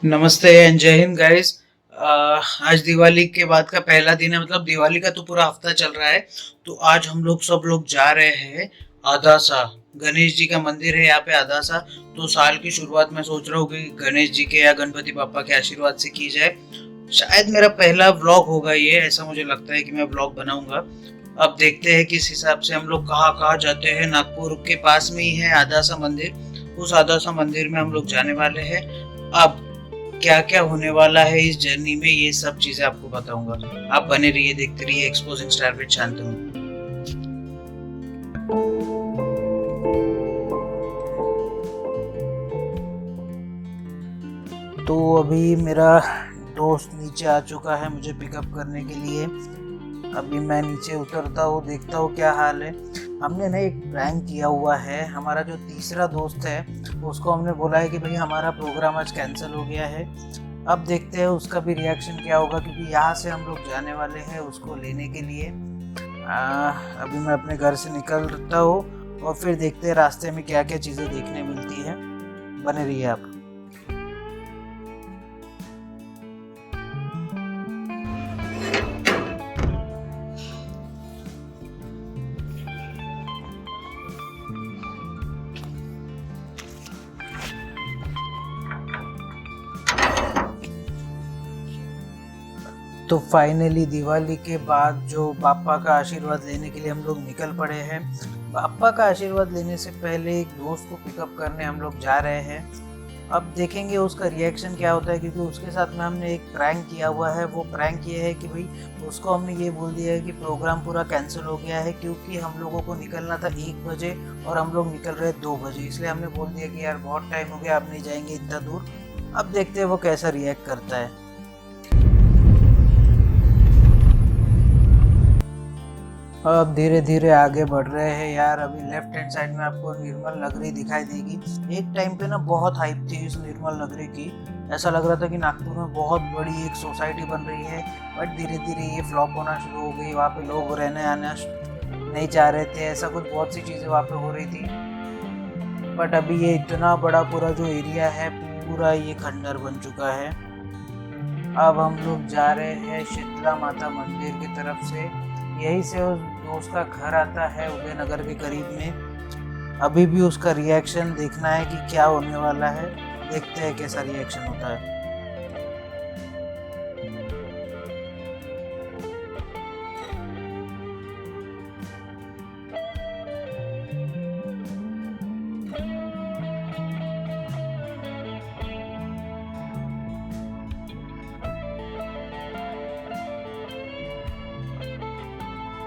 नमस्ते एंड जय हिंद गाइस। आज दिवाली के बाद का पहला दिन है, मतलब दिवाली का तो पूरा हफ्ता चल रहा है। तो आज हम लोग सब लोग जा रहे हैं आदासा। गणेश जी का मंदिर है यहाँ पे आदासा। तो साल की शुरुआत में सोच रहा हूँ कि गणेश जी के या गणपति पापा के आशीर्वाद से की जाए। शायद मेरा पहला व्लॉग होगा ये, ऐसा मुझे लगता है कि मैं व्लॉग बनाऊंगा। अब देखते हैं किस हिसाब से हम लोग कहाँ कहाँ जाते हैं। नागपुर के पास में ही है आदासा मंदिर। उस आदासा मंदिर में हम लोग जाने वाले हैं। अब क्या क्या होने वाला है इस जर्नी में, ये सब चीजें आपको बताऊंगा। आप बने रहिए, देखते रहिए एक्सपोजिंग स्टार विद शांतनु। तो अभी मेरा दोस्त नीचे आ चुका है मुझे पिकअप करने के लिए। अभी मैं नीचे उतरता हूँ, देखता हूँ क्या हाल है। हमने ना एक प्रैंक किया हुआ है। हमारा जो तीसरा दोस्त है उसको हमने बोला है कि भाई हमारा प्रोग्राम आज कैंसिल हो गया है। अब देखते हैं उसका भी रिएक्शन क्या होगा, क्योंकि यहाँ से हम लोग जाने वाले हैं उसको लेने के लिए। अभी मैं अपने घर से निकलता हूँ और फिर देखते हैं रास्ते में क्या क्या चीज़ें देखने मिलती है। बने रहिए आप। तो फाइनली दिवाली के बाद जो पापा का आशीर्वाद लेने के लिए हम लोग निकल पड़े हैं। पापा का आशीर्वाद लेने से पहले एक दोस्त को पिकअप करने हम लोग जा रहे हैं। अब देखेंगे उसका रिएक्शन क्या होता है, क्योंकि उसके साथ में हमने एक प्रैंक किया हुआ है। वो प्रैंक ये है कि भाई उसको हमने ये बोल दिया है कि प्रोग्राम पूरा कैंसिल हो गया है, क्योंकि हम लोगों को निकलना था 1 बजे और हम लोग निकल रहे 2 बजे। इसलिए हमने बोल दिया कि यार बहुत टाइम हो गया, आप नहीं जाएंगे इतना दूर। अब देखते हैं वो कैसा रिएक्ट करता है। अब धीरे धीरे आगे बढ़ रहे हैं यार। अभी लेफ्ट हैंड साइड में आपको निर्मल नगरी दिखाई देगी। एक टाइम पे ना बहुत हाइप थी इस निर्मल नगरी की। ऐसा लग रहा था कि नागपुर में बहुत बड़ी एक सोसाइटी बन रही है। बट धीरे धीरे ये फ्लॉप होना शुरू हो गई। वहाँ पे लोग रहने आना नहीं चाह रहे थे, ऐसा कुछ बहुत सी चीज़ें वहाँ पे हो रही थी। बट अभी ये इतना बड़ा पूरा जो एरिया है पूरा ये खंडर बन चुका है। अब हम लोग जा रहे हैं शीतला माता मंदिर की तरफ से। यही से उस दोस्त का घर आता है उदयनगर के करीब में। अभी भी उसका रिएक्शन देखना है कि क्या होने वाला है। देखते हैं कैसा रिएक्शन होता है।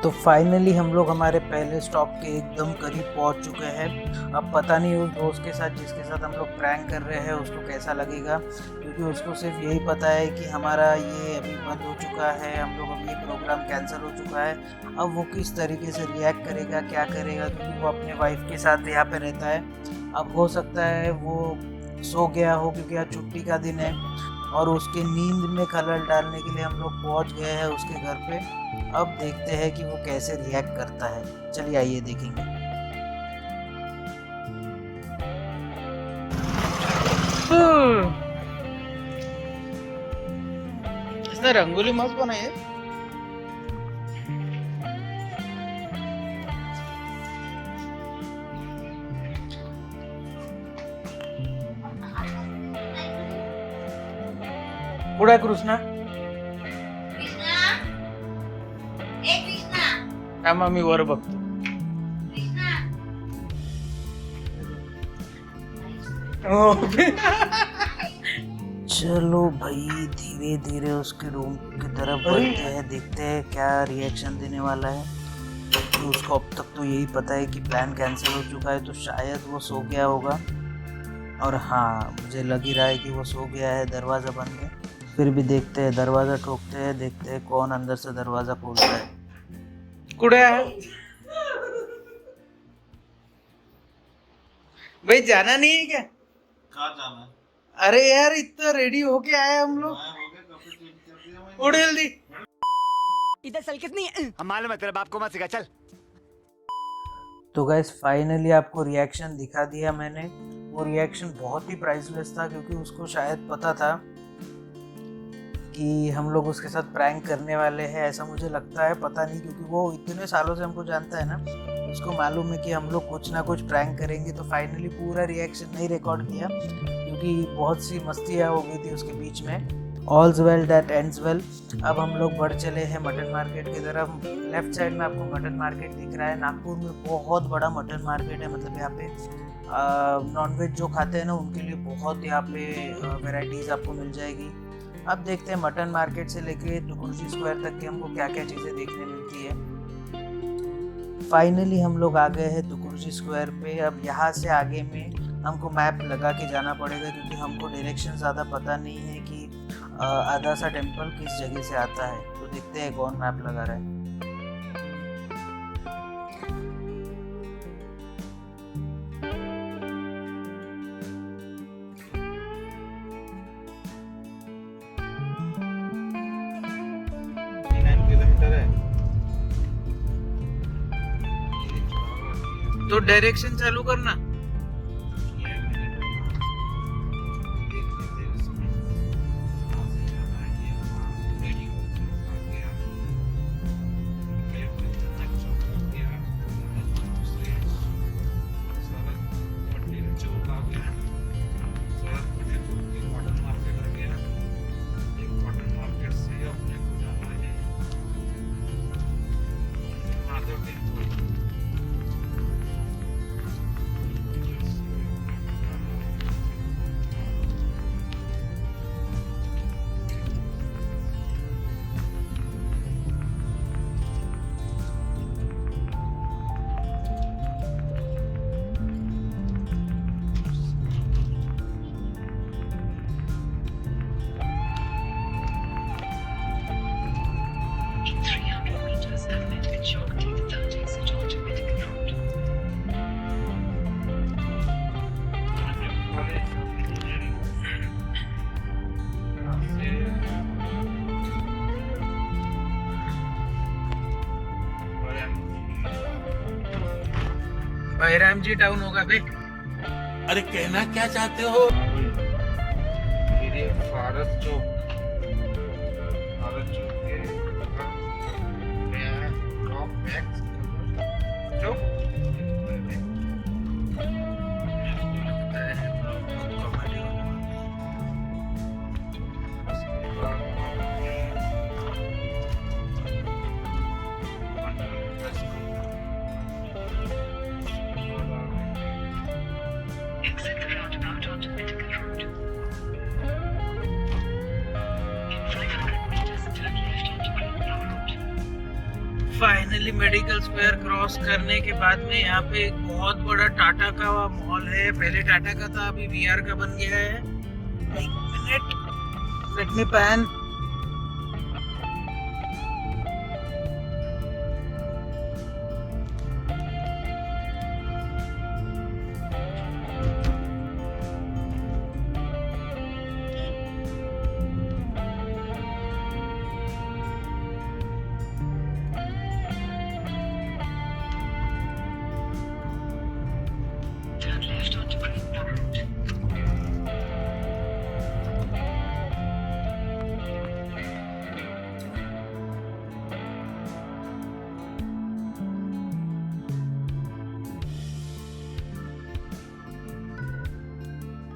तो फाइनली हम लोग हमारे पहले स्टॉप के एकदम करीब पहुंच चुके हैं। अब पता नहीं उस दोस्त के साथ जिसके साथ हम लोग प्रैंक कर रहे हैं उसको कैसा लगेगा, क्योंकि उसको सिर्फ यही पता है कि हमारा ये अभी बंद हो चुका है, हम लोग अभी ये प्रोग्राम कैंसिल हो चुका है। अब वो किस तरीके से रिएक्ट करेगा, क्या करेगा, क्योंकि वो अपने वाइफ के साथ यहाँ पे रहता है। अब हो सकता है वो सो गया हो, क्योंकि आज छुट्टी का दिन है। और उसके नींद में खलल डालने के लिए हम लोग पहुंच गए हैं उसके घर पे। अब देखते हैं कि वो कैसे रिएक्ट करता है। चलिए आइए देखेंगे। इसने रंगोली मस्त बनाई है। पुढे कृष्णा कृष्णा ए कृष्णा थांबा मी वर बघतो। कृष्णा चलो भाई धीरे धीरे उसके रूम की तरफ बढ़ते हैं, देखते हैं क्या रिएक्शन देने वाला है। तो उसको अब तक तो यही पता है कि प्लान कैंसिल हो चुका है, तो शायद वो सो गया होगा। और हाँ, मुझे लग ही रहा है कि वो सो गया है, दरवाज़ा बंद है। फिर भी देखते हैं, दरवाज़ा ठोकते हैं, देखते हैं कौन अंदर से दरवाज़ा खोलता है। कुड़े है भाई, जाना नहीं है क्या? कहाँ जाना है? अरे यार इतना रेडी होके आए हम लोग। मैं हो गया कपड़े चेंज कर दिया मैंने। उड़ जल्दी। इधर चल कितनी हम मालूम है तेरे बाप को मत सिखा चल। तो गाइस फाइनली आपको रिएक्शन दिखा दिया मैंने। वो रिएक्शन बहुत ही प्राइसलेस था, क्योंकि उसको शायद पता था कि हम लोग उसके साथ प्रैंक करने वाले हैं, ऐसा मुझे लगता है, पता नहीं, क्योंकि वो इतने सालों से हमको जानता है ना, उसको मालूम है कि हम लोग कुछ ना कुछ प्रैंक करेंगे। तो फाइनली पूरा रिएक्शन नहीं रिकॉर्ड किया, क्योंकि बहुत सी मस्तियाँ हो गई थी उसके बीच में। ऑल्स वेल दैट एंड्स वेल। अब हम लोग बढ़ चले हैं मटन मार्केट की तरफ। लेफ्ट साइड में आपको मटन मार्केट दिख रहा है। नागपुर में बहुत बड़ा मटन मार्केट है, मतलब यहाँ पे नॉनवेज जो खाते हैं ना उनके लिए बहुत यहाँ पे वैरायटीज़ आपको मिल जाएगी। अब देखते हैं मटन मार्केट से लेके टुकुरजी स्क्वायर तक की हमको क्या क्या चीज़ें देखने मिलती है। फाइनली हम लोग आ गए हैं टुकुरजी स्क्वायर पे। अब यहाँ से आगे में हमको मैप लगा के जाना पड़ेगा, क्योंकि हमको डायरेक्शन ज़्यादा पता नहीं है कि आधा सा टेम्पल किस जगह से आता है। तो देखते हैं कौन मैप लगा रहा है। किलोमीटर है तो डायरेक्शन चालू करना। बहराम जी टाउन होगा बे। अरे कहना क्या चाहते हो? मेरे भारत चौक के मैं टॉप मैक्स चौक फाइनली मेडिकल स्क्वायर क्रॉस करने के बाद में यहाँ पे एक बहुत बड़ा टाटा का मॉल है। पहले टाटा का था, अभी वीआर का बन गया है। एक मिनट, लेट मी पैन।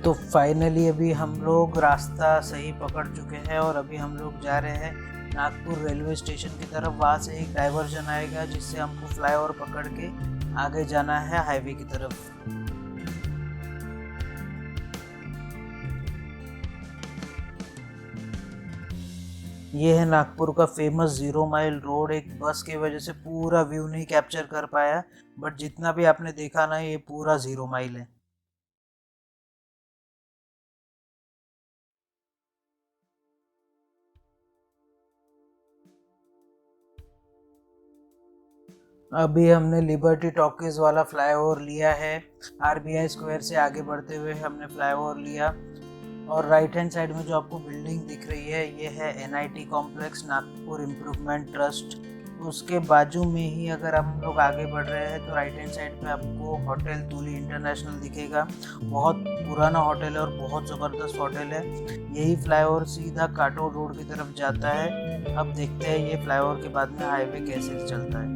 तो फाइनली अभी हम लोग रास्ता सही पकड़ चुके हैं और अभी हम लोग जा रहे हैं नागपुर रेलवे स्टेशन की तरफ। वहाँ से एक डाइवर्जन आएगा जिससे हमको फ्लाईओवर पकड़ के आगे जाना है हाईवे की तरफ। ये है नागपुर का फेमस 0 माइल रोड। एक बस की वजह से पूरा व्यू नहीं कैप्चर कर पाया, बट जितना भी आपने देखा ना, ये पूरा 0 माइल है। अभी हमने लिबर्टी टॉकीज वाला फ्लाईओवर लिया है। आरबीआई स्क्वायर से आगे बढ़ते हुए हमने फ्लाईओवर लिया और राइट हैंड साइड में जो आपको बिल्डिंग दिख रही है, ये है NIT complex Nagpur improvement trust. उसके बाजू में ही अगर हम लोग आगे बढ़ रहे हैं तो राइट हैंड साइड पे आपको होटल तुली इंटरनेशनल दिखेगा। बहुत पुराना होटल है और बहुत ज़बरदस्त होटल है। यही फ्लाईओवर सीधा काटोल रोड की तरफ जाता है। अब देखते हैं ये फ्लाईओवर के बाद में हाईवे कैसे चलता है।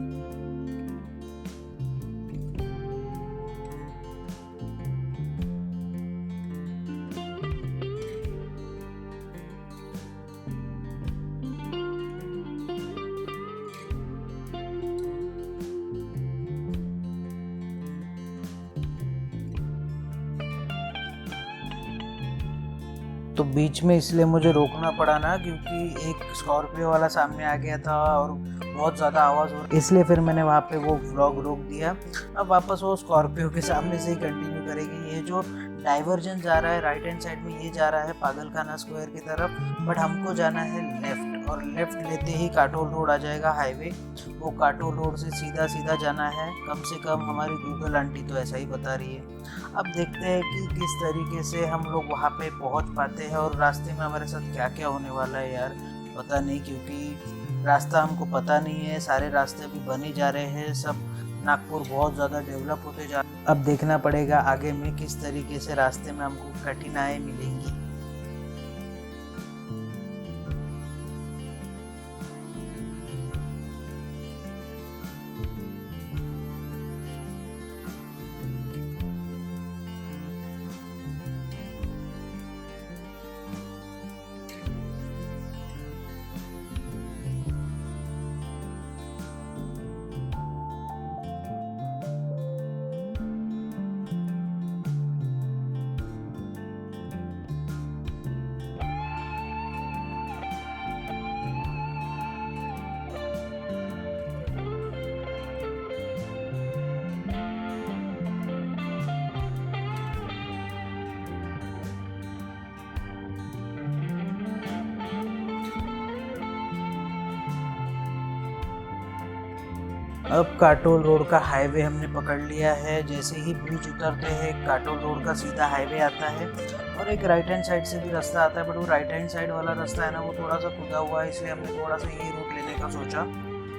तो बीच में इसलिए मुझे रोकना पड़ा ना, क्योंकि एक स्कॉर्पियो वाला सामने आ गया था और बहुत ज़्यादा आवाज़ हो रही, इसलिए फिर मैंने वहाँ पे वो व्लॉग रोक दिया। अब वापस वो स्कॉर्पियो के सामने से ही कंटिन्यू करेगी। ये जो डाइवर्जन जा रहा है राइट हैंड साइड में, ये जा रहा है पागलखाना स्क्वायर की तरफ, बट हमको जाना है लेफ़्ट, और लेफ़्ट लेते ही काटोल रोड आ जाएगा हाईवे। वो काटोल रोड से सीधा सीधा जाना है। कम से कम हमारी गूगल आंटी तो ऐसा ही बता रही है। अब देखते हैं कि किस तरीके से हम लोग वहाँ पे पहुँच पाते हैं और रास्ते में हमारे साथ क्या क्या होने वाला है यार पता नहीं, क्योंकि रास्ता हमको पता नहीं है। सारे रास्ते अभी बने जा रहे हैं, सब नागपुर बहुत ज़्यादा डेवलप होते जा रहे हैं। अब देखना पड़ेगा आगे में किस तरीके से रास्ते में हमको कठिनाई मिलेंगी। अब काटोल रोड का हाईवे हमने पकड़ लिया है। जैसे ही ब्रिज उतरते हैं काटोल रोड का सीधा हाईवे आता है और एक राइट हैंड साइड से भी रास्ता आता है, बट वो राइट हैंड साइड वाला रास्ता है ना, वो थोड़ा सा खुदा हुआ है, इसलिए हमने थोड़ा सा ये रूट लेने का सोचा।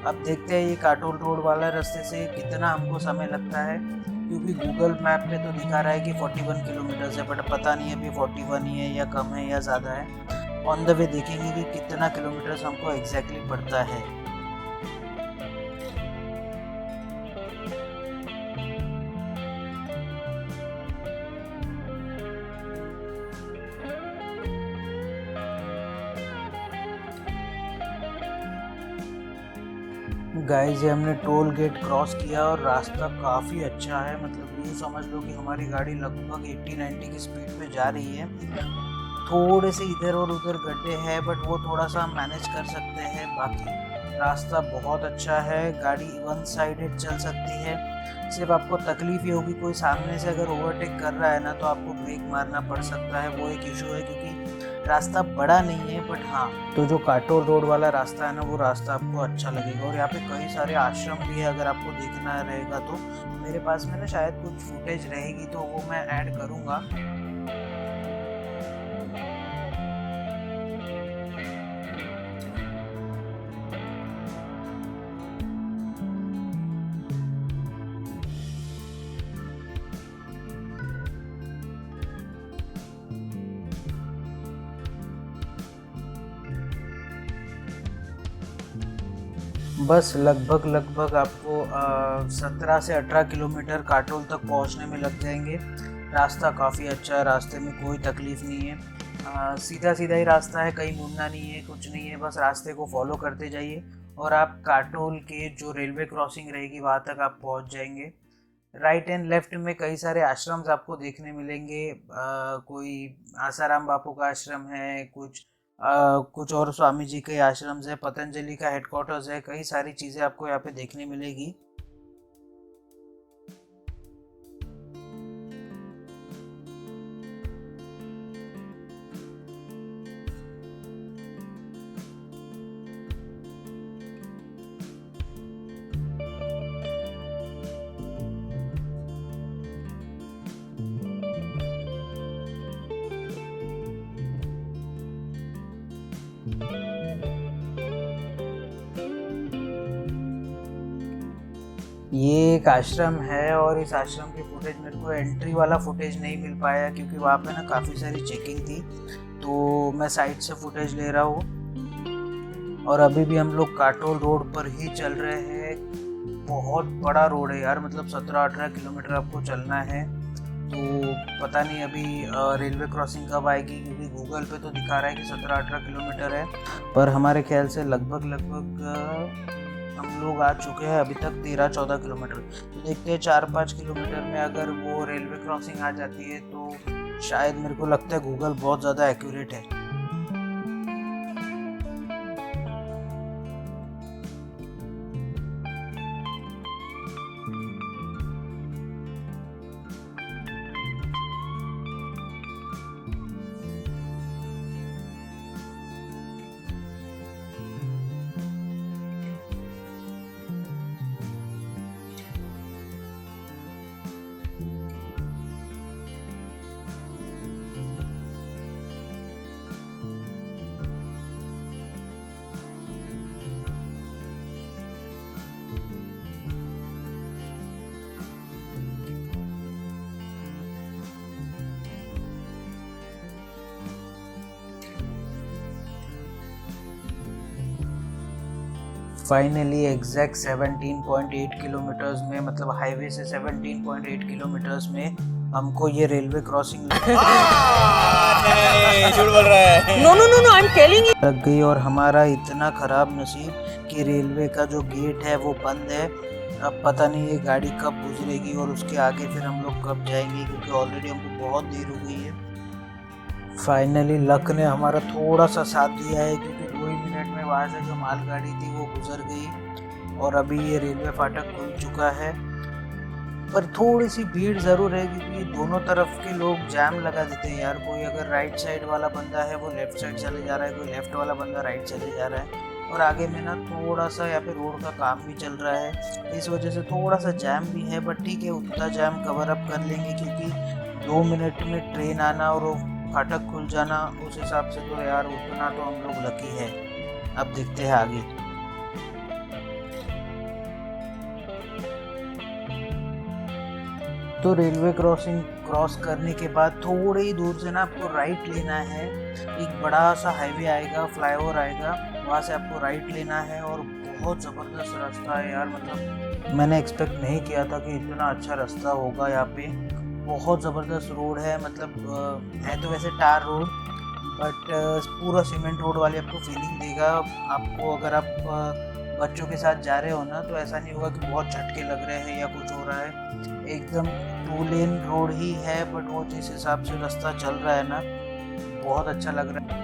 अब देखते हैं ये काटोल रोड वाला रास्ते से कितना हमको समय लगता है, क्योंकि गूगल मैप पे तो दिखा रहा है कि 41 किलोमीटर्स है, बट पता नहीं अभी 41 ही है या कम है या ज़्यादा है। ऑन द वे देखेंगे कि कितना किलोमीटर्स हमको एग्जैक्टली पड़ता है। गाइस ये हमने टोल गेट क्रॉस किया और रास्ता काफ़ी अच्छा है। मतलब ये समझ लो कि हमारी गाड़ी लगभग 80-90 की स्पीड पे जा रही है। थोड़े से इधर और उधर गड्ढे हैं, बट वो थोड़ा सा हम मैनेज कर सकते हैं। बाकी रास्ता बहुत अच्छा है, गाड़ी वन साइडेड चल सकती है। सिर्फ आपको तकलीफ ये होगी कोई सामने से अगर ओवरटेक कर रहा है ना, तो आपको ब्रेक मारना पड़ सकता है, वो एक इशू है, क्योंकि रास्ता बड़ा नहीं है। बट हाँ, तो जो काटोल रोड वाला रास्ता है ना, वो रास्ता आपको अच्छा लगेगा। और यहाँ पे कई सारे आश्रम भी है, अगर आपको देखना रहेगा तो मेरे पास में ना शायद कुछ फुटेज रहेगी तो वो मैं ऐड करूँगा। बस लगभग आपको 17 से 18 किलोमीटर काटोल तक पहुंचने में लग जाएंगे। रास्ता काफ़ी अच्छा है, रास्ते में कोई तकलीफ़ नहीं है। सीधा सीधा ही रास्ता है, कहीं मुड़ना नहीं है, कुछ नहीं है, बस रास्ते को फॉलो करते जाइए और आप काटोल के जो रेलवे क्रॉसिंग रहेगी वहाँ तक आप पहुँच जाएंगे। राइट एंड लेफ्ट में कई सारे आश्रम्स आपको देखने मिलेंगे। कोई आसाराम बापू का आश्रम है, कुछ और स्वामी जी के आश्रम्स है, पतंजलि का हेडक्वार्टर्स है, कई सारी चीज़ें आपको यहाँ पे देखने मिलेगी। ये एक आश्रम है और इस आश्रम की फुटेज मेरे को एंट्री वाला फुटेज नहीं मिल पाया क्योंकि वहाँ पे ना काफ़ी सारी चेकिंग थी, तो मैं साइड से फुटेज ले रहा हूँ। और अभी भी हम लोग काटोल रोड पर ही चल रहे हैं। बहुत बड़ा रोड है यार, मतलब 17-18 किलोमीटर आपको चलना है। तो पता नहीं अभी रेलवे क्रॉसिंग कब आएगी, क्योंकि गूगल पे तो दिखा रहा है कि 17-18 किलोमीटर है, पर हमारे ख्याल से लगभग हम लोग आ चुके हैं अभी तक 13-14 किलोमीटर। तो देखते हैं 4-5 किलोमीटर में अगर वो रेलवे क्रॉसिंग आ जाती है तो शायद, मेरे को लगता है गूगल बहुत ज़्यादा एक्यूरेट है। फाइनली एग्जैक्ट 17.8 किलोमीटर्स में, मतलब हाईवे से 17.8 किलोमीटर्स में हमको ये रेलवे क्रॉसिंग लग गई। और हमारा इतना खराब नसीब कि रेलवे का जो गेट है वो बंद है। अब पता नहीं ये गाड़ी कब गुजरेगी और उसके आगे फिर हम लोग कब जाएंगे, क्योंकि ऑलरेडी हमको बहुत देर हो गई है। फाइनली लक ने हमारा थोड़ा सा साथ दिया है, क्योंकि 2 ही मिनट में वहाँ से जो मालगाड़ी थी वो गुजर गई और अभी ये रेलवे फाटक खुल चुका है। पर थोड़ी सी भीड़ ज़रूर है, क्योंकि दोनों तरफ के लोग जाम लगा देते हैं यार। कोई अगर राइट साइड वाला बंदा है वो लेफ़्ट साइड चले जा रहा है, कोई लेफ़्ट वाला बंदा राइट चले जा रहा है। और आगे में ना थोड़ा सा यहाँ पे रोड का काम भी चल रहा है, इस वजह से थोड़ा सा जाम भी है। बट ठीक है, उतना जाम कवर अप कर लेंगे, क्योंकि 2 मिनट में ट्रेन आना और वो फाटक खुल जाना, उस हिसाब से तो यार उतना तो हम लोग लकी है। अब देखते हैं आगे। तो रेलवे क्रॉसिंग क्रॉस करने के बाद थोड़ी ही दूर से ना आपको राइट लेना है। एक बड़ा सा हाईवे आएगा, फ्लाईओवर आएगा, वहाँ से आपको राइट लेना है। और बहुत ज़बरदस्त रास्ता है यार, मतलब मैंने एक्सपेक्ट नहीं किया था कि इतना अच्छा रास्ता होगा यहाँ पे। बहुत ज़बरदस्त रोड है, मतलब है तो वैसे टार रोड, बट पूरा सीमेंट रोड वाली आपको फीलिंग देगा। आपको अगर आप बच्चों के साथ जा रहे हो ना, तो ऐसा नहीं होगा कि बहुत झटके लग रहे हैं या कुछ हो रहा है। एकदम 2 लेन रोड ही है, बट वो जिस हिसाब से रास्ता चल रहा है ना, बहुत अच्छा लग रहा है।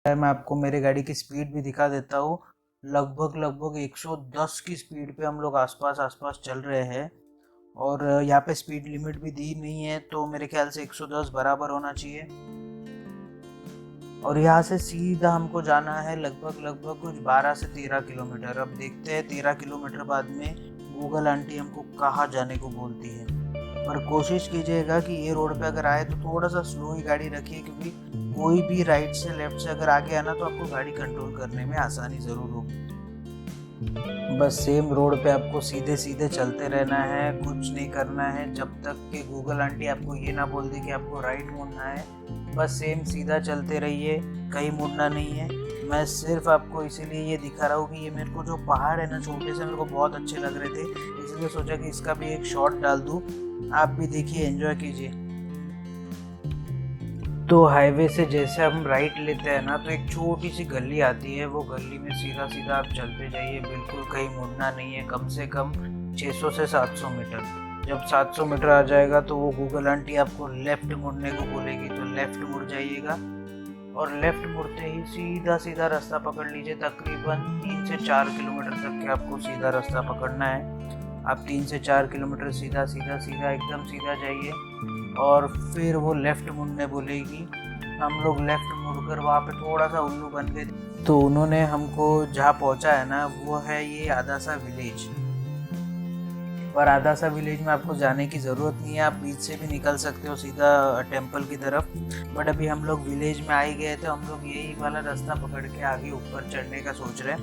मैं आपको मेरे गाड़ी की स्पीड भी दिखा देता हूँ। लगभग 110 की स्पीड पे हम लोग आसपास चल रहे हैं। और यहाँ पे स्पीड लिमिट भी दी नहीं है, तो मेरे ख्याल से 110 बराबर होना चाहिए। और यहाँ से सीधा हमको जाना है लगभग कुछ 12 से 13 किलोमीटर। अब देखते हैं 13 किलोमीटर बाद में गूगल आंटी हमको कहाँ जाने को बोलती है। पर कोशिश कीजिएगा कि ये रोड पे अगर आए तो थोड़ा सा स्लो ही गाड़ी रखिए, क्योंकि कोई भी राइट से लेफ्ट से अगर आगे आना तो आपको गाड़ी कंट्रोल करने में आसानी ज़रूर होगी। बस सेम रोड पे आपको सीधे सीधे चलते रहना है, कुछ नहीं करना है जब तक कि गूगल आंटी आपको ये ना बोल दे कि आपको राइट मुड़ना है। बस सेम सीधा चलते रहिए, कहीं मुड़ना नहीं है। मैं सिर्फ आपको इसीलिए ये दिखा रहा हूँ कि ये मेरे को जो पहाड़ है ना छोटे से, मेरे को बहुत अच्छे लग रहे थे, इसलिए सोचा कि इसका भी एक शॉट डाल दूँ। आप भी देखिए, एंजॉय कीजिए। तो हाईवे से जैसे हम राइट लेते हैं ना, तो एक छोटी सी गली आती है। वो गली में सीधा सीधा आप चलते जाइए, बिल्कुल कहीं मुड़ना नहीं है। कम से कम 600 से 700 मीटर। जब 700 मीटर आ जाएगा तो वो गूगल आंटी आपको लेफ़्ट मुड़ने को बोलेगी, तो लेफ़्ट मुड़ जाइएगा। और लेफ़्ट मुड़ते ही सीधा सीधा रास्ता पकड़ लीजिए। तकरीबन 3 से 4 किलोमीटर तक के आपको सीधा रास्ता पकड़ना है। आप 3 से 4 किलोमीटर सीधा सीधा सीधा एकदम सीधा जाइए और फिर वो लेफ़्ट मुड़ने बोलेगी। हम लोग लेफ़्ट मुड़कर वहाँ पे थोड़ा सा उल्लू बन गए। तो उन्होंने हमको जहाँ पहुँचा है ना, वो है ये आदासा विलेज। और आदासा विलेज में आपको जाने की ज़रूरत नहीं है, आप बीच से भी निकल सकते हो सीधा टेम्पल की तरफ। बट अभी हम लोग विलेज में आ ही गए, तो हम लोग यही वाला रास्ता पकड़ के आगे ऊपर चढ़ने का सोच रहे हैं।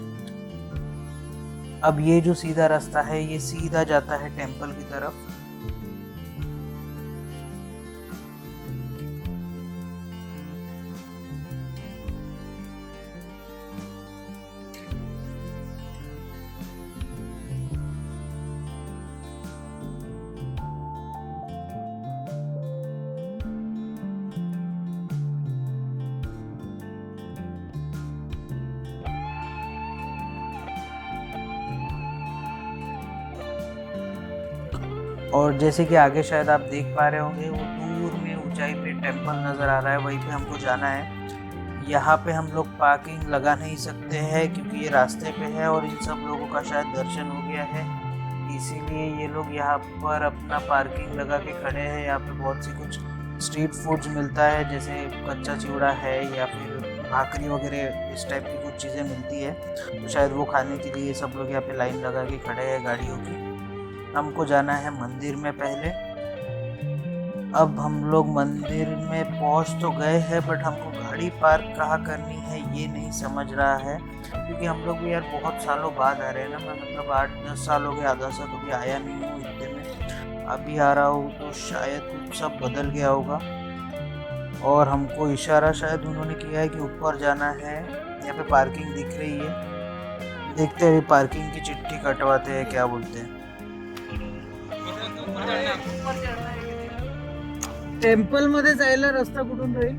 अब ये जो सीधा रास्ता है, ये सीधा जाता है टेम्पल की तरफ। और जैसे कि आगे शायद आप देख पा रहे होंगे, वो दूर में ऊंचाई पे टेम्पल नज़र आ रहा है, वहीं पे हमको जाना है। यहाँ पे हम लोग पार्किंग लगा नहीं सकते हैं क्योंकि ये रास्ते पे है और इन सब लोगों का शायद दर्शन हो गया है, इसीलिए ये लोग यहाँ पर अपना पार्किंग लगा के खड़े हैं। यहाँ पे बहुत सी कुछ स्ट्रीट फूड्स मिलता है, जैसे कच्चा चिवड़ा है या फिर भाकरी वगैरह, इस टाइप की कुछ चीज़ें मिलती है। तो शायद वो खाने के लिए सब लोग यहाँ पे लाइन लगा के खड़े हैं गाड़ियों की। हमको जाना है मंदिर में पहले। अब हम लोग मंदिर में पहुंच तो गए हैं, बट हमको गाड़ी पार्क कहाँ करनी है ये नहीं समझ रहा है, क्योंकि हम लोग भी यार बहुत सालों बाद आ रहे हैं ना। मैं मतलब 8-10 साल हो गए, आधा सा कभी आया नहीं हूँ इतने में। अभी आ रहा हूँ तो शायद कुछ सब बदल गया होगा। और हमको इशारा शायद उन्होंने किया है कि ऊपर जाना है। यहाँ पे पार्किंग दिख रही है, देखते हैं पार्किंग की चिट्ठी कटवाते हैं, क्या बोलते हैं। टेम्पल मध्ये जायला रस्ता कुठून राहील?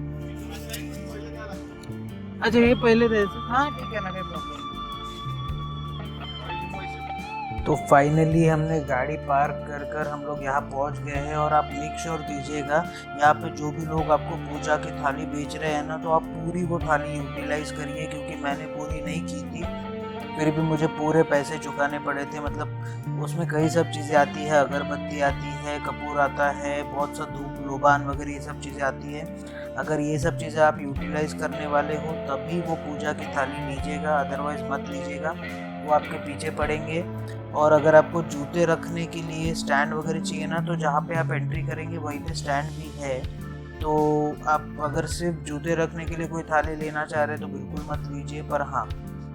अच्छा, हे पहिले जायचं। हाँ ठीक है ना, काही प्रॉब्लम। तो फाइनली हमने गाड़ी पार्क कर हम लोग यहाँ पहुँच गए हैं। और आप मेक श्योर कीजिएगा, यहाँ पे जो भी लोग आपको पूजा की थाली बेच रहे हैं ना, तो आप पूरी वो थाली यूटिलाइज करिए, क्योंकि मैंने पूरी नहीं की थी, फिर भी मुझे पूरे पैसे चुकाने पड़े थे। मतलब उसमें कई सब चीज़ें आती है, अगरबत्ती आती है, कपूर आता है, बहुत सा धूप लोबान वगैरह ये सब चीज़ें आती है। अगर ये सब चीज़ें आप यूटिलाइज करने वाले हो तभी वो पूजा की थाली लीजिएगा, अदरवाइज़ मत लीजिएगा, वो आपके पीछे पड़ेंगे। और अगर आपको जूते रखने के लिए स्टैंड वगैरह चाहिए ना, तो जहाँ पे आप एंट्री करेंगे वहीं पे स्टैंड भी है। तो आप अगर सिर्फ जूते रखने के लिए कोई थाली लेना चाह रहे हैं तो बिल्कुल मत लीजिए। पर हाँ,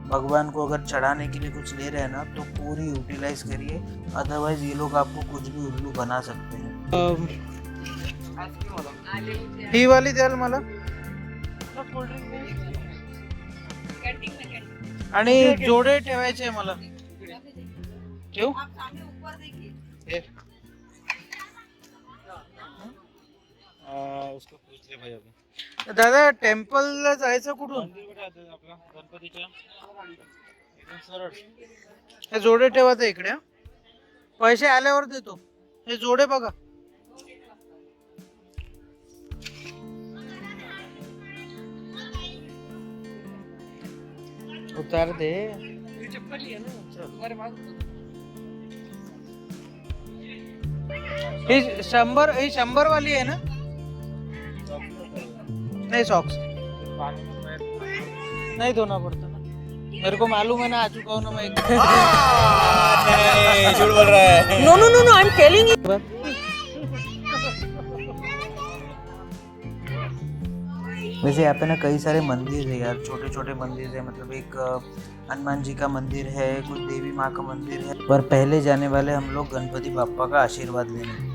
भगवान को अगर चढ़ाने के लिए कुछ ले रहे हैं ना, तो पूरी यूटिलाइज करिए, अदरवाइज ये लोग आपको कुछ भी उल्लू बना सकते हैं। ही वाली द्याल मला आणि जोडे ठेवायचे मला। ठेवू? उसको पूछ ले भाई अभी। दादा, टेम्पलला जायचं कुठून? गणपतीच्या एकदम सरळ। हे जोडे ठेवा ते इकडे, पैसे आल्यावर देतो। हे जोडे बघा। उतार दे। ही 100 वाली है ना? नहीं, सॉक्स नहीं धोना पड़ता ना, मेरे को मालूम है ना, आ चुका हूँ ना मैं। नहीं, झूठ बोल रहा है। No, no, no, no, I'm telling you. वैसे यहाँ पे ना कई सारे मंदिर है यार, छोटे छोटे मंदिर है, मतलब एक हनुमान जी का मंदिर है, कुछ देवी माँ का मंदिर है, पर पहले जाने वाले हम लोग गणपति बाप्पा का आशीर्वाद लेने।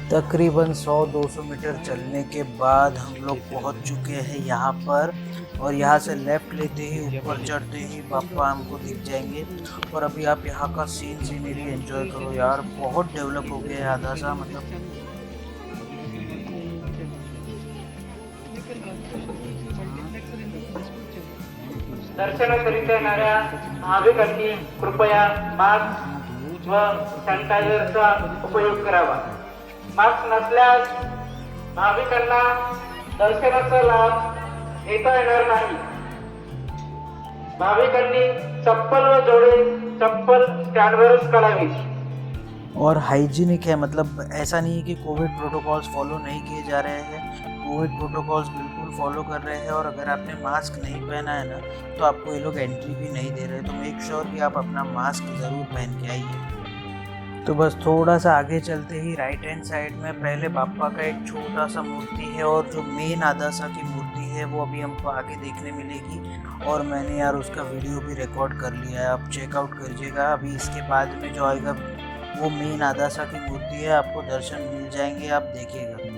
तकरीबन 100-200 मीटर चलने के बाद हम लोग पहुंच चुके हैं यहाँ पर, और यहाँ से लेफ्ट लेते ही ऊपर चढ़ते ही बाप्पा हमको दिख जाएंगे। और अभी आप यहाँ का सीनरी एंजॉय करो यार, बहुत डेवलप हो गया है आधा सा, मतलब दर्शनाकरिता येणाऱ्या भाविकांनी कृपया मास्क व सॅनिटायझरचा उपयोग करावा। मास्क नसल्यास भाविकांना दर्शनाचा लाभ घेता येणार नाही। भाविकांनी चप्पल व जोडे चप्पल स्टँडवरच काढावी। और हाइजीनिक है, मतलब ऐसा नहीं है कि कोविड प्रोटोकॉल्स फॉलो नहीं किए जा रहे हैं, कोविड प्रोटोकॉल्स बिल्कुल फॉलो कर रहे हैं। और अगर आपने मास्क नहीं पहना है ना, तो आपको ये लोग एंट्री भी नहीं दे रहे, तो मेक श्योर कि आप अपना मास्क ज़रूर पहन के आइए। तो बस थोड़ा सा आगे चलते ही राइट हैंड साइड में पहले बाप्पा का एक छोटा सा मूर्ति है, और जो मेन आदासा की मूर्ति है वो अभी हमको आगे देखने मिलेगी। और मैंने यार उसका वीडियो भी रिकॉर्ड कर लिया है, आप चेकआउट करिएगा। अभी इसके बाद में जो आएगा वो मेन आदासा की मूर्ति है, आपको दर्शन मिल जाएंगे, आप देखिएगा।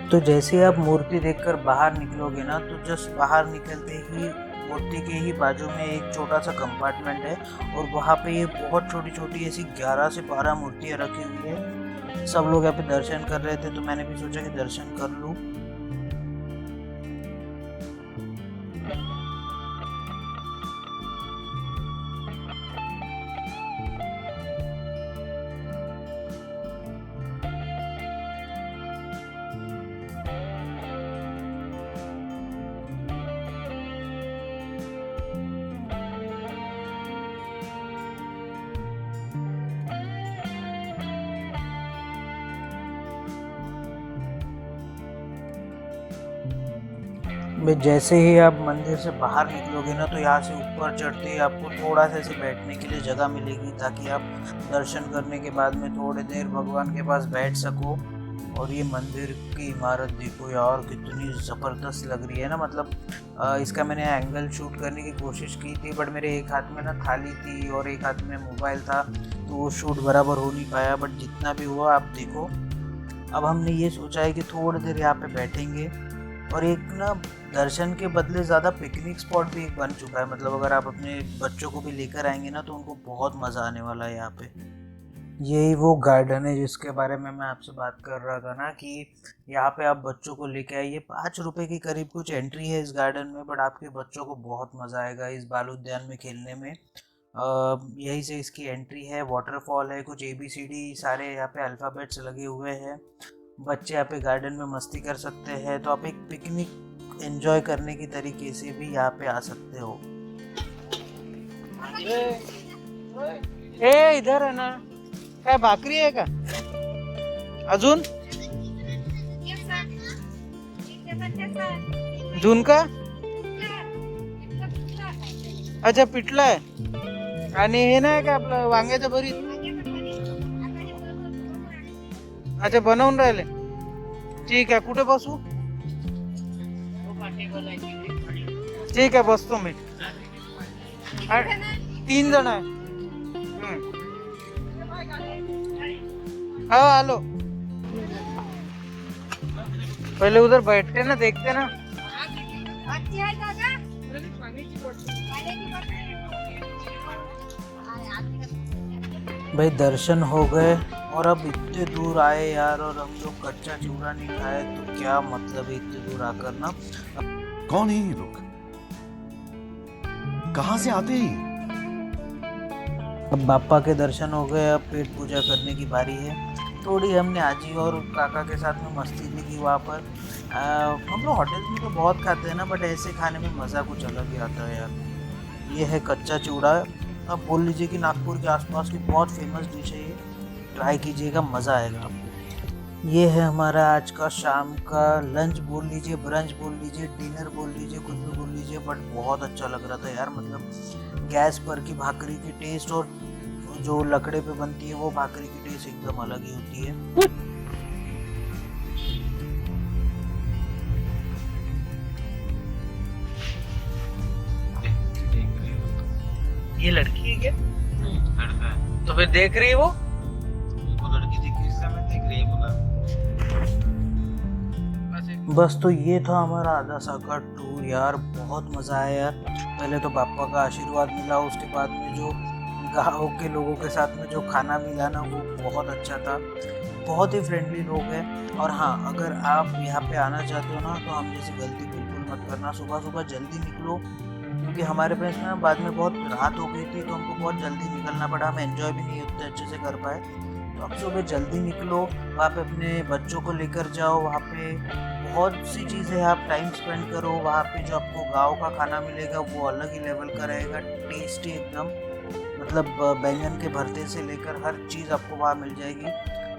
तो जैसे आप मूर्ति देखकर बाहर निकलोगे ना, तो जस्ट बाहर निकलते ही मूर्ति के ही बाजू में एक छोटा सा कंपार्टमेंट है, और वहाँ पे ये बहुत छोटी छोटी ऐसी 11 से 12 मूर्तियाँ रखी हुई है। सब लोग यहाँ पे दर्शन कर रहे थे, तो मैंने भी सोचा कि दर्शन कर लूँ। में जैसे ही आप मंदिर से बाहर निकलोगे ना, तो यहाँ से ऊपर चढ़ते ही आपको थोड़ा सा ऐसे बैठने के लिए जगह मिलेगी, ताकि आप दर्शन करने के बाद में थोड़ी देर भगवान के पास बैठ सको। और ये मंदिर की इमारत देखो यार, कितनी ज़बरदस्त लग रही है ना, मतलब इसका मैंने एंगल शूट करने की कोशिश की थी, बट मेरे एक हाथ में ना थाली थी और एक हाथ में मोबाइल था, तो वो शूट बराबर हो नहीं पाया। बट जितना भी हुआ आप देखो। अब हमने ये सोचा है कि थोड़ी देर यहाँ पे बैठेंगे, और एक ना दर्शन के बदले ज़्यादा पिकनिक स्पॉट भी एक बन चुका है। मतलब अगर आप अपने बच्चों को भी लेकर आएंगे ना, तो उनको बहुत मज़ा आने वाला है यहाँ पे। यही वो गार्डन है जिसके बारे में मैं आपसे बात कर रहा था ना, कि यहाँ पे आप बच्चों को लेके आइए। 5 रुपए के करीब कुछ एंट्री है इस गार्डन में, बट आपके बच्चों को बहुत मज़ा आएगा इस बाल उद्यान में खेलने में। यही से इसकी एंट्री है। वाटरफॉल है, कुछ ABCD सारे यहाँ पे अल्फ़ाबेट्स लगे हुए हैं। बच्चे यहाँ पे गार्डन में मस्ती कर सकते हैं, तो आप एक पिकनिक एंजॉय करने की तरीके से भी यहाँ पे आ सकते हो। ए इधर है ना, काय भाकरी आहे का अजून? झुणका? अच्छा, पिठला आहे। आणि हे नाही का आपलं वांग्याचं भरीत? अच्छा, बनवून राहिले। ठीक आहे, कुठे बसू? ठीक आहे, बसतो मी। 3 जण आहे। हाँ आलो, पहले उधर बैठते ना, देखते ना। पाण्याची आहे का गं? पाण्याची बॉटल भाई दर्शन हो गए और अब इतने दूर आए यार, और हम लोग कच्चा चूड़ा नहीं खाए तो क्या मतलब है इतने दूर आकर ना। कौन है ये लोग? कहां से आते हैं? अब बापा के दर्शन हो गए, अब पेट पूजा करने की बारी है। थोड़ी हमने आजी और काका के साथ में मस्ती भी की वहाँ पर। हम लोग होटल्स में तो बहुत खाते हैं ना, बट ऐसे खाने में मज़ा कुछ अलग ही आता है यार। ये है कच्चा चूड़ा। अब बोल लीजिए कि नागपुर के आसपास की बहुत फेमस डिश है ये, ट्राई कीजिएगा, मज़ा आएगा आपको। ये है हमारा आज का शाम का लंच बोल लीजिए, ब्रंच बोल लीजिए, डिनर बोल लीजिए, कुछ भी बोल लीजिए, बट बहुत अच्छा लग रहा था यार। मतलब गैस पर की भाकरी की टेस्ट और जो लकड़े पे बनती है वो भाकरी की टेस्ट एकदम अलग ही होती है। ये लड़की है क्या? लड़का है। तो फिर देख रही है वो? वो लड़की थी, किस समय देख रही है बोला। बस तो ये था हमारा आधा सा का टूर यार। बहुत मज़ा आया यार। पहले तो पापा का आशीर्वाद मिला, उसके बाद में जो गाँव के लोगों के साथ में जो खाना मिला ना वो बहुत अच्छा था। बहुत ही फ्रेंडली लोग हैं। और हाँ, अगर आप यहाँ पे आना चाहते हो ना तो हम जैसी गलती बिल्कुल मत करना। सुबह सुबह जल्दी निकलो, क्योंकि हमारे पास ना बाद में बहुत रात हो गई थी तो हमको बहुत जल्दी निकलना पड़ा। हम एंजॉय भी नहीं उतने अच्छे से कर पाए। तो आप सुबह जल्दी निकलो, वहाँ पे अपने बच्चों को लेकर जाओ। वहाँ पे बहुत सी चीज़ें हैं, आप टाइम स्पेंड करो। वहाँ पे जो आपको गांव का खाना मिलेगा वो अलग ही लेवल का रहेगा, टेस्टी एकदम। मतलब बैंगन के भरते से लेकर हर चीज़ आपको वहाँ मिल जाएगी।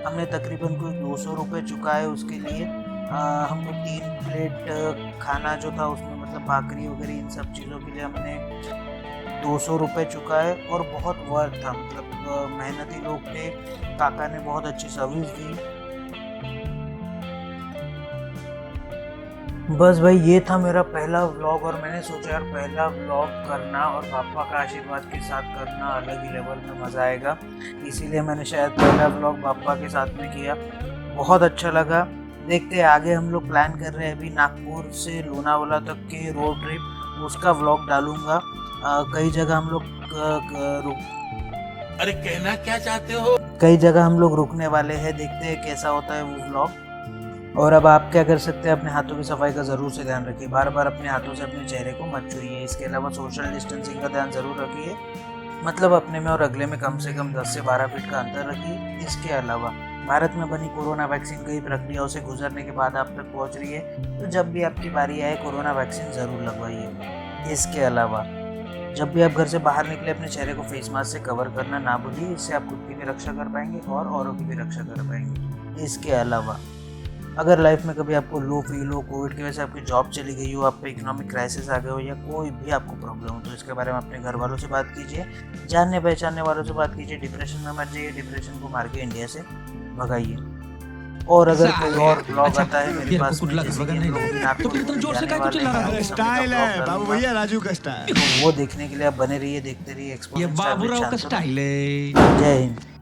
हमने तकरीबन कुछ 200 रुपये चुकाए उसके लिए। हमको 3 प्लेट खाना जो था उसमें मतलब भाकरी वगैरह इन सब चीज़ों के लिए हमने 200 रुपये चुकाए और बहुत वर्थ था। मतलब मेहनती लोग थे, काका ने बहुत अच्छी सर्विस दी। बस भाई ये था मेरा पहला व्लॉग, और मैंने सोचा यार पहला व्लॉग करना और पापा का आशीर्वाद के साथ करना अलग ही लेवल में मज़ा आएगा। इसीलिए मैंने शायद पहला व्लॉग पापा के साथ में किया। बहुत अच्छा लगा। देखते हैं आगे हम लोग प्लान कर रहे हैं अभी नागपुर से लोनावाला तक के रोड ट्रिप, उसका व्लॉग डालूंगा। कई जगह हम लोग अरे कहना क्या चाहते हो? कई जगह हम लोग रुकने वाले हैं, देखते हैं कैसा होता है वो व्लॉग। और अब आप क्या कर सकते हैं, अपने हाथों की सफाई का ज़रूर से ध्यान रखिए। बार बार अपने हाथों से अपने चेहरे को मत छूइए। इसके अलावा सोशल डिस्टेंसिंग का ध्यान ज़रूर रखिए। मतलब अपने में और अगले में कम से कम 10 से 12 फीट का अंतर रखिए। इसके अलावा भारत में बनी कोरोना वैक्सीन कई प्रक्रियाओं से गुजरने के बाद आप तक पहुंच रही है, तो जब भी आपकी बारी आए कोरोना वैक्सीन ज़रूर लगवाइए। इसके अलावा जब भी आप घर से बाहर निकले अपने चेहरे को फेस मास्क से कवर करना ना भूलिए। इससे आप खुद की भी रक्षा कर पाएंगे और औरों की भी रक्षा कर पाएंगे। इसके अलावा अगर लाइफ में कभी आपको लो फील हो, कोविड की वजह से आपकी जॉब चली गई हो, आप पे इकोनॉमिक क्राइसिस आ गए हो, या कोई भी आपको प्रॉब्लम हो, तो इसके बारे में अपने घर वालों से बात कीजिए, जानने पहचानने वालों से बात कीजिए। डिप्रेशन में मत जाइए, डिप्रेशन को मार के इंडिया से भगाइए। और अगर कोई और ब्लॉग आता है मेरे पास में, जैसे कि तो फिर इतना जोर से काहे चिल्ला रहा है? स्टाइल है बाबू भैया, राजू का स्टाइल। वो देखने के लिए आप बने रहिए, देखते रहिए एक्सपोनेंट ये बाबूराव का स्टाइल है। जय हिंद।